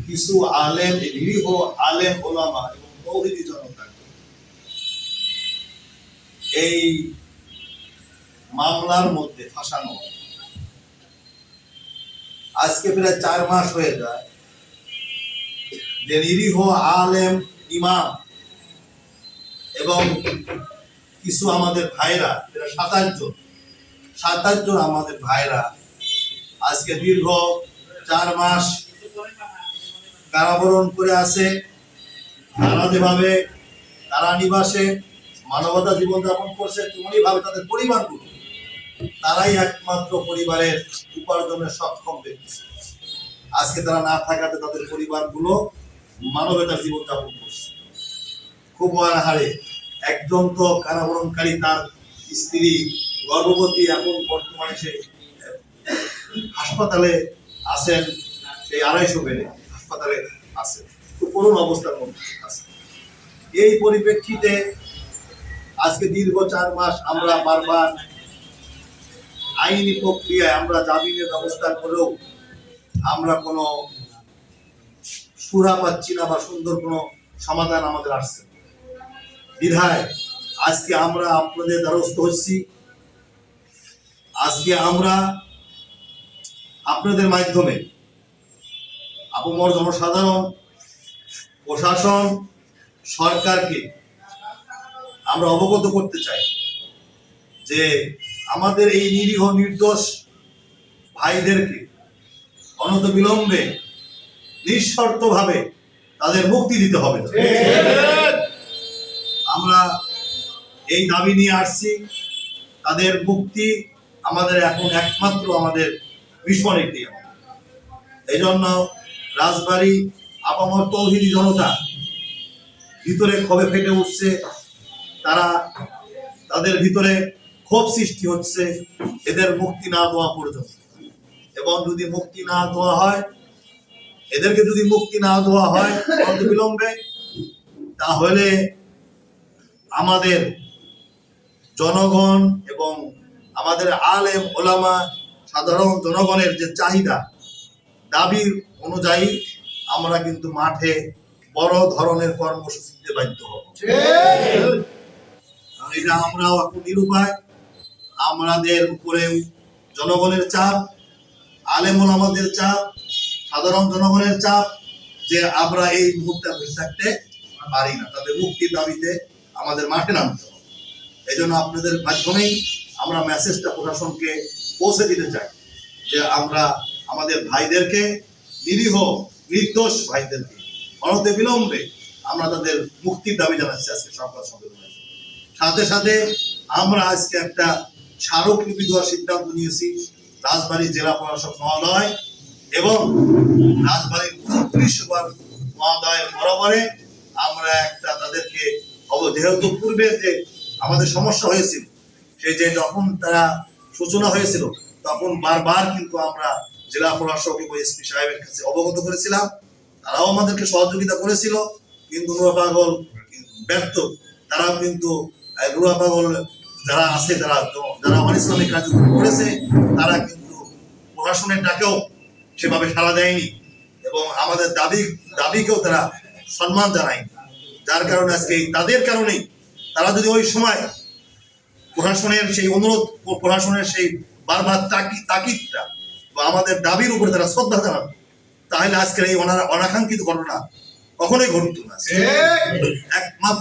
কিছু আলেম, নিরীহ আলেম ওলামা এবং তৌহিদি জনতা এই মামলার মধ্যে ফাঁসানো। আজকে প্রায় 4 মাস হয়ে যায় যে নিরীহ আলেম, ইমাম এবং কিছু আমাদের ভাইরা, 27 জন আমাদের ভাইরা আজকে দীর্ঘ 4 মাস কারাবরণ করে আছে। তারা যেভাবে কারানিবাসে মানবতা জীবনযাপন করছে, তেমনি ভাবে তাদের পরিবারগুলো, তারাই একমাত্র পরিবারের উপার্জনের সক্ষম ব্যক্তি। আজকে তারা না থাকাতে তাদের পরিবারগুলো মানবতার জীবনযাপন করছে খুব অনাহারে। একজন তো কারাবরণকারী, তার স্ত্রী গর্ভবতী, এখন বর্তমানে সে হাসপাতালে আছেন, সেই 250 বেডে হাসপাতালে আছে, খুব করুণ অবস্থার মধ্যে আছে। এই পরিপ্রেক্ষিতে আজকে দীর্ঘ 4 মাস আমরা বারবার আইনি প্রক্রিয়ায় আমরা জামিনের ব্যবস্থা করেও আমরা কোনো সুরা পাচ্ছি না বা সুন্দর কোনো সমাধান আমাদের আসছে বিধায় আজকে আমরা আপনাদের দ্বারস্থ হচ্ছি। আজকে আমরা আপনাদের মাধ্যমে আপামর জনসাধারণ, প্রশাসন, সরকারকে আমরা অবগত করতে চাই যে আমাদের এই নিরীহ নির্দোষ ভাইদেরকে অনতিবিলম্বে নিঃশর্তভাবে তাদের মুক্তি দিতে হবে। আমরা এই দাবি নিয়ে আসছি, তাদের মুক্তি আমাদের এখন একমাত্র আমাদের মিশন। এটি এই জন্য রাজবাড়ী আপামর তৌহিদি জনতা ভিতরে ক্ষোভে ফেটে উঠছে। তাদের ভিতরে ক্ষোভ সৃষ্টি হচ্ছে এদের মুক্তি না দেওয়া পর্যন্ত। এবং যদি মুক্তি না দেওয়া হয়, এদেরকে যদি মুক্তি না দেওয়া হয় অনতিবিলম্বে, তাহলে আমাদের জনগণ এবং আমাদের আলেম ওলামা সাধারণ জনগণের যে চাহিদা, দাবির অনুযায়ী আমরা কিন্তু মাঠে বড় ধরনের কর্মসূচি দিতে বাধ্য হব। এটা আমরাও এখন নিরুপায়। আমাদের উপরে জনগণের চাপ, আলেম ওলামাদের চাপ, সাধারণ জনগণের চাপ যে আমরা এই মুহূর্তে বসে থাকতে পারি না, তাদের মুক্তির দাবিতে আমাদের মাঠে নামতে হবে। এই জন্য আপনাদের মাধ্যমেই আমরা মেসেজটা প্রশাসনকে পৌঁছে দিতে চাই যে আমরা আমাদের ভাইদেরকে, নিরীহ নির্দোষ ভাইদেরকে অনতিবিলম্বে আমরা তাদের মুক্তির দাবি জানাচ্ছি আজকে সংবাদ সম্মেলনে। সাথে সাথে আমরা আজকে একটা স্মারকলিপি দেওয়ার সিদ্ধান্ত নিয়েছি রাজবাড়ী জেলা প্রশাসক মহোদয় এবং রাজবাড়ীর পুলিশ সুপার মহোদয়ের বরাবরে। আমরা একটা তাদেরকে যেহেতু পূর্বে যে আমাদের সমস্যা হয়েছিল, সেই যে যখন তারা সূচনা হয়েছিল তখন বারবার কিন্তু আমরা জেলা প্রশাসক এবং এসপি সাহেবের কাছে অবগত করেছিলাম, তারাও আমাদেরকে সহযোগিতা করেছিল। কিন্তু নুরা পাগল ব্যর্থ, তারাও কিন্তু নুরা পাগল যারা আছে, যারা অনিসলামিক কার্যক্রম করেছে, তারা কিন্তু প্রশাসনের ডাকেও সেভাবে সাড়া দেয়নি এবং আমাদের দাবিকেও তারা সম্মান জানায়নি। যার কারণে আজকে তাদের কারণেই তারা যদি ওই সময় প্রশাসনের সেই অনুরোধ, প্রশাসনের সেই বারবার তাকিদটা বা আমাদের দাবির উপরে তারা শ্রদ্ধা জানান, তাহলে আজকের এই অনাকাঙ্ক্ষিত ঘটনা কখনোই ঘটত না। একমাত্র